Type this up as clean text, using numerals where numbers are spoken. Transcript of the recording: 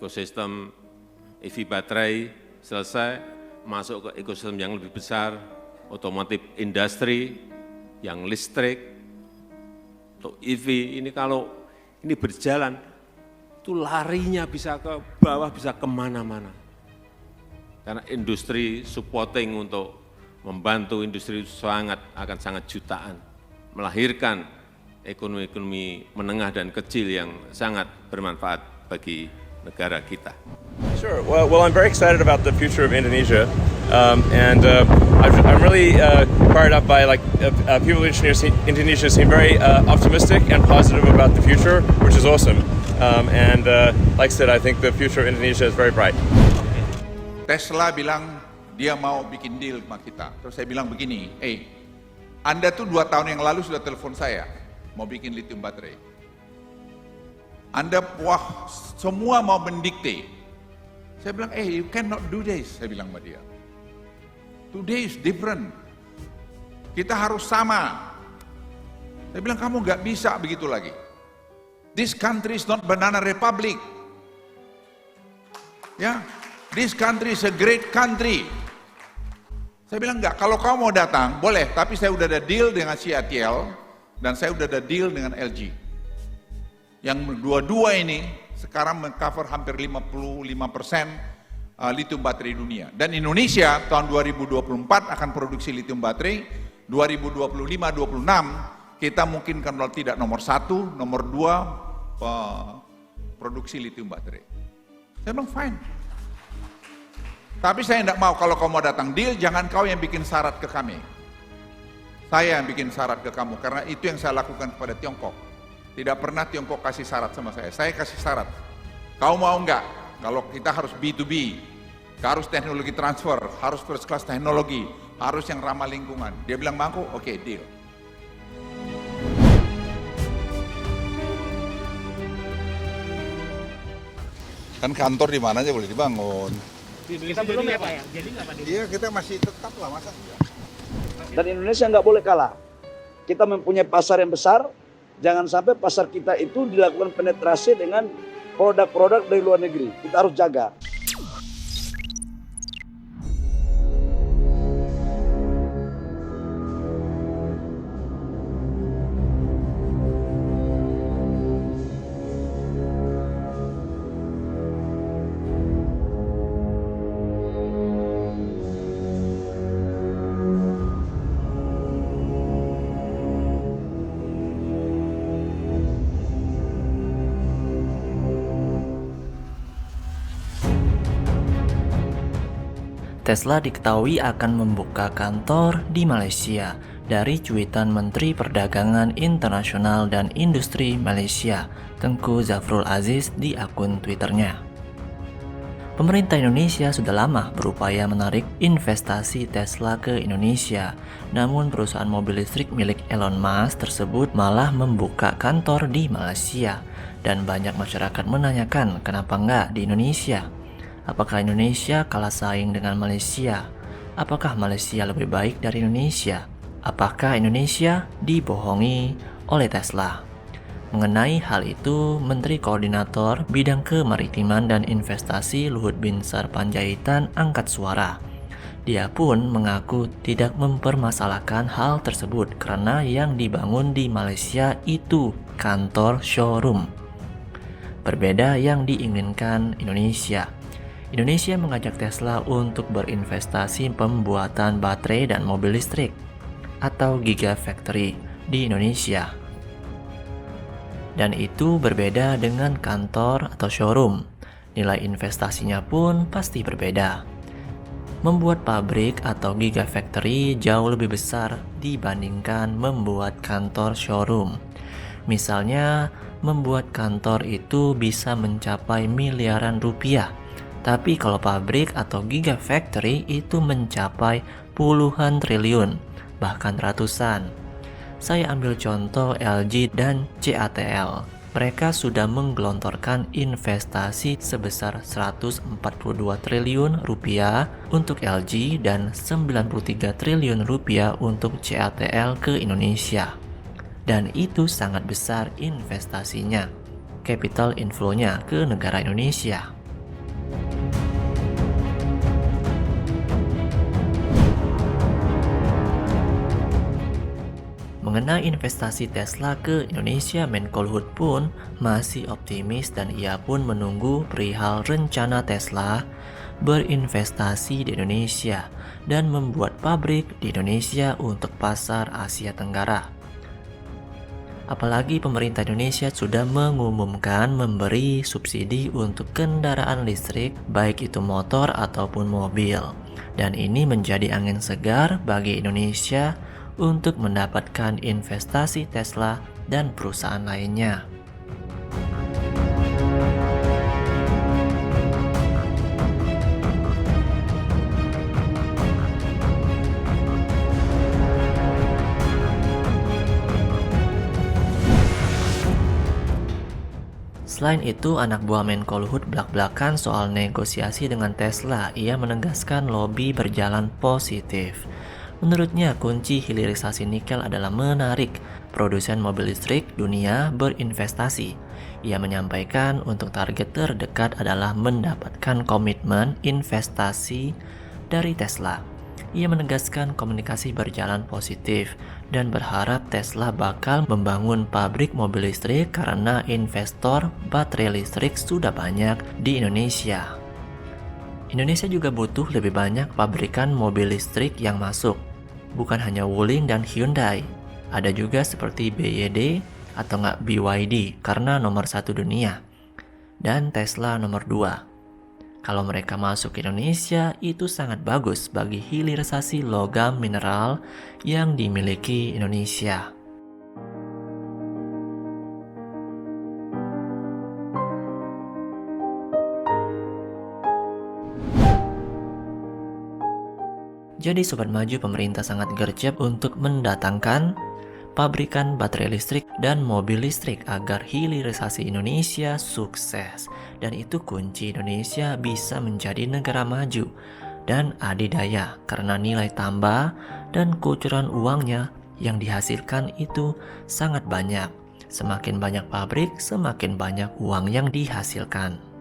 ekosistem EV baterai selesai, masuk ke ekosistem yang lebih besar, otomotif industri, yang listrik, untuk EV, ini kalau ini berjalan, itu larinya bisa ke bawah, bisa kemana-mana. Karena industri supporting untuk membantu industri akan sangat jutaan, melahirkan ekonomi menengah dan kecil yang sangat bermanfaat bagi negara kita. Sure. Well, I'm very excited about the future of Indonesia, and I'm really fired up by people in Indonesia seem very optimistic and positive about the future, which is awesome. And like I said, I think the future of Indonesia is very bright. Tesla bilang dia mau bikin deal sama kita. Terus saya bilang begini, Anda tuh 2 tahun yang lalu sudah telepon saya, mau bikin lithium baterai. Anda semua mau mendikte. Saya bilang, you cannot do this, saya bilang sama dia. Today is different. Kita harus sama. Saya bilang, kamu nggak bisa begitu lagi. This country is not banana republic. Ya. This country is a great country. Saya bilang enggak, kalau kamu mau datang, boleh, tapi saya udah ada deal dengan CATL, dan saya udah ada deal dengan LG. Yang dua-dua ini, sekarang meng-cover hampir 55% lithium baterai dunia. Dan Indonesia, tahun 2024 akan produksi lithium baterai, 2025-26, kita mungkin kalau tidak nomor 1, nomor 2, produksi lithium baterai. Saya bilang, fine. Tapi saya tidak mau kalau kamu mau datang deal, jangan kau yang bikin syarat ke kami. Saya yang bikin syarat ke kamu, karena itu yang saya lakukan kepada Tiongkok. Tidak pernah Tiongkok kasih syarat sama saya kasih syarat. Kau mau enggak? Kalau kita harus B2B, harus teknologi transfer, harus first class teknologi, harus yang ramah lingkungan. Dia bilang mampu, oke, deal. Kan kantor di mana aja boleh dibangun. Kita belum ya Pak ya? Jadi nggak Pak? Iya, kita masih tetap lah, masa enggak? Dan Indonesia nggak boleh kalah. Kita mempunyai pasar yang besar, jangan sampai pasar kita itu dilakukan penetrasi dengan produk-produk dari luar negeri. Kita harus jaga. Tesla diketahui akan membuka kantor di Malaysia dari cuitan Menteri Perdagangan Internasional dan Industri Malaysia, Tengku Zafrul Aziz di akun Twitternya. Pemerintah Indonesia sudah lama berupaya menarik investasi Tesla ke Indonesia, namun perusahaan mobil listrik milik Elon Musk tersebut malah membuka kantor di Malaysia, dan banyak masyarakat menanyakan kenapa nggak di Indonesia. Apakah Indonesia kalah saing dengan Malaysia? Apakah Malaysia lebih baik dari Indonesia? Apakah Indonesia dibohongi oleh Tesla? Mengenai hal itu, Menteri Koordinator Bidang Kemaritiman dan Investasi Luhut Binsar Panjaitan angkat suara. Dia pun mengaku tidak mempermasalahkan hal tersebut karena yang dibangun di Malaysia itu kantor showroom. Berbeda yang diinginkan Indonesia. Indonesia mengajak Tesla untuk berinvestasi pembuatan baterai dan mobil listrik atau Gigafactory di Indonesia. Dan itu berbeda dengan kantor atau showroom. Nilai investasinya pun pasti berbeda. Membuat pabrik atau Gigafactory jauh lebih besar dibandingkan membuat kantor showroom. Misalnya, membuat kantor itu bisa mencapai miliaran rupiah. Tapi kalau pabrik atau Gigafactory itu mencapai puluhan triliun, bahkan ratusan. Saya ambil contoh LG dan CATL. Mereka sudah menggelontorkan investasi sebesar 142 triliun rupiah untuk LG dan 93 triliun rupiah untuk CATL ke Indonesia. Dan itu sangat besar investasinya, capital inflow-nya ke negara Indonesia. Mengenai investasi Tesla ke Indonesia, Menko Luhut pun masih optimis dan ia pun menunggu perihal rencana Tesla berinvestasi di Indonesia dan membuat pabrik di Indonesia untuk pasar Asia Tenggara. Apalagi pemerintah Indonesia sudah mengumumkan memberi subsidi untuk kendaraan listrik, baik itu motor ataupun mobil. Dan ini menjadi angin segar bagi Indonesia untuk mendapatkan investasi Tesla dan perusahaan lainnya. Selain itu, anak buah Menko Luhut belak-belakan soal negosiasi dengan Tesla. Ia menegaskan lobby berjalan positif. Menurutnya, kunci hilirisasi nikel adalah menarik produsen mobil listrik dunia berinvestasi. Ia menyampaikan untuk target terdekat adalah mendapatkan komitmen investasi dari Tesla. Ia menegaskan komunikasi berjalan positif dan berharap Tesla bakal membangun pabrik mobil listrik karena investor baterai listrik sudah banyak di Indonesia. Indonesia juga butuh lebih banyak pabrikan mobil listrik yang masuk. Bukan hanya Wuling dan Hyundai, ada juga seperti BYD atau nggak BYD karena nomor 1 dunia, dan Tesla nomor 2. Kalau mereka masuk ke Indonesia, itu sangat bagus bagi hilirisasi logam mineral yang dimiliki Indonesia. Jadi Sobat Maju, pemerintah sangat gercep untuk mendatangkan pabrikan baterai listrik dan mobil listrik agar hilirisasi Indonesia sukses. Dan itu kunci Indonesia bisa menjadi negara maju dan adidaya karena nilai tambah dan kucuran uangnya yang dihasilkan itu sangat banyak. Semakin banyak pabrik, semakin banyak uang yang dihasilkan.